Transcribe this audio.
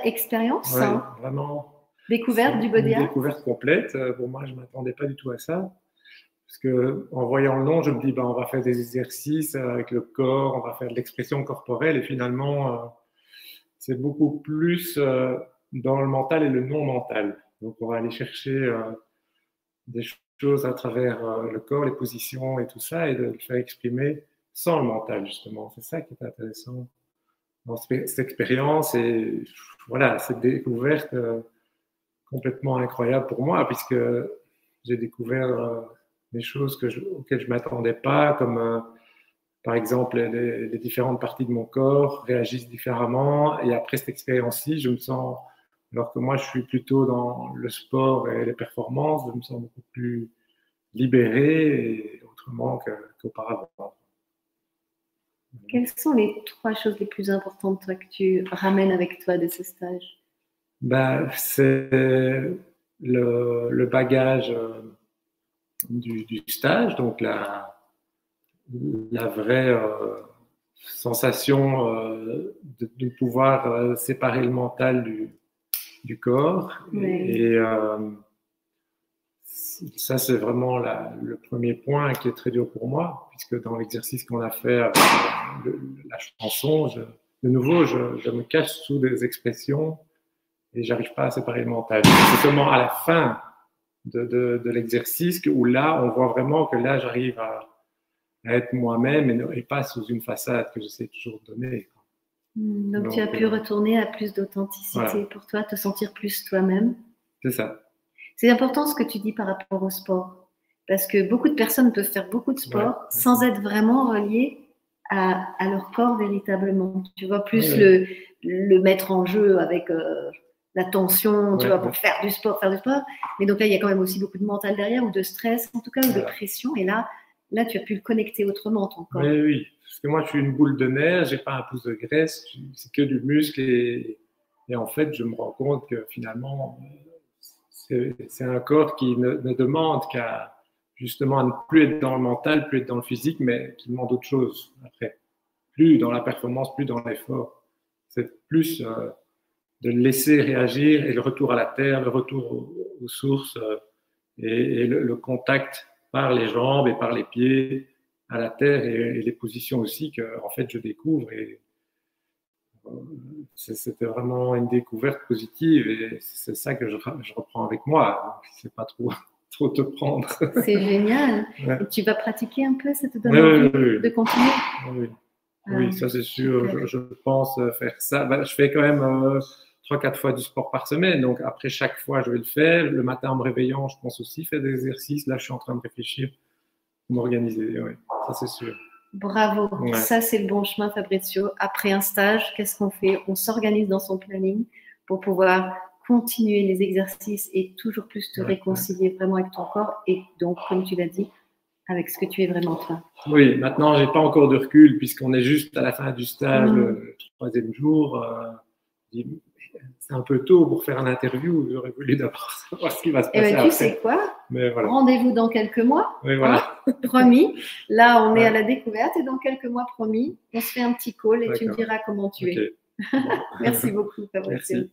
expérience, Ouais, hein. vraiment. Découverte du body Une art. découverte complète. Pour moi, je ne m'attendais pas du tout à ça. Parce que en voyant le nom, je me dis, ben, on va faire des exercices avec le corps, on va faire de l'expression corporelle. Et finalement, c'est beaucoup plus dans le mental et le non mental. Donc, on va aller chercher des choses à travers le corps, les positions et tout ça, et de le faire exprimer sans le mental, justement. C'est ça qui est intéressant dans cette expérience. Et voilà, cette découverte complètement incroyable pour moi, puisque j'ai découvert des choses auxquelles je ne m'attendais pas, comme par exemple les différentes parties de mon corps réagissent différemment. Et après cette expérience-ci, je me sens, alors que moi je suis plutôt dans le sport et les performances, je me sens beaucoup plus libéré et autrement qu'auparavant. Quelles sont les 3 choses les plus importantes, toi, que tu ramènes avec toi de ce stage? Ben, c'est le bagage du stage, donc la vraie sensation de pouvoir séparer le mental du corps. Oui. Et ça, c'est vraiment le premier point qui est très dur pour moi, puisque dans l'exercice qu'on a fait avec la chanson, de nouveau, je me cache sous des expressions et j'arrive pas à séparer le mental. C'est seulement à la fin de l'exercice où là, on voit vraiment que là, j'arrive à être moi-même et pas sous une façade que j'essaie toujours de donner. Donc, tu as pu retourner à plus d'authenticité, voilà, pour toi, te sentir plus toi-même. C'est ça. C'est important ce que tu dis par rapport au sport, parce que beaucoup de personnes peuvent faire beaucoup de sport sans être vraiment reliées à leur corps véritablement. Tu vois, plus le mettre en jeu avec la tension, tu vois, pour faire du sport. Mais donc là, il y a quand même aussi beaucoup de mental derrière, ou de stress, en tout cas, ou de pression. Et là, tu as pu le connecter autrement, ton corps. Oui, parce que moi, je suis une boule de nerfs, j'ai pas un pouce de graisse, c'est que du muscle. Et en fait, je me rends compte que finalement, c'est un corps qui ne demande qu'à justement ne plus être dans le mental, plus être dans le physique, mais qui demande autre chose après. Plus dans la performance, plus dans l'effort. C'est plus de le laisser réagir et le retour à la terre, le retour aux sources et le contact par les jambes et par les pieds à la terre et les positions aussi que en fait je découvre. Et c'était vraiment une découverte positive et c'est ça que je reprends avec moi. Je ne sais pas trop te prendre. C'est génial. Et tu vas pratiquer un peu, ça te donne envie de continuer? Oui, ça c'est sûr. Je pense faire ça. Ben, je fais quand même 3-4 fois du sport par semaine. Donc après chaque fois, je vais le faire. Le matin en me réveillant, je pense aussi faire des exercices. Là, je suis en train de réfléchir pour m'organiser. Oui, ça c'est sûr. Bravo. Ouais. Ça, c'est le bon chemin, Fabrizio. Après un stage, qu'est-ce qu'on fait? On s'organise dans son planning pour pouvoir continuer les exercices et toujours plus te réconcilier vraiment avec ton corps et donc, comme tu l'as dit, avec ce que tu es vraiment toi. Oui, maintenant, j'ai pas encore de recul puisqu'on est juste à la fin du stage, le 3e jour. C'est un peu tôt pour faire une interview. J'aurais voulu d'abord savoir ce qui va se passer. Et ben, tu sais quoi? Voilà. Rendez-vous dans quelques mois. Oui, voilà. Hein, promis. Là, on est à la découverte et dans quelques mois, promis, on se fait un petit call et tu me diras comment tu es. Bon. Merci beaucoup, Fabrizio. Merci.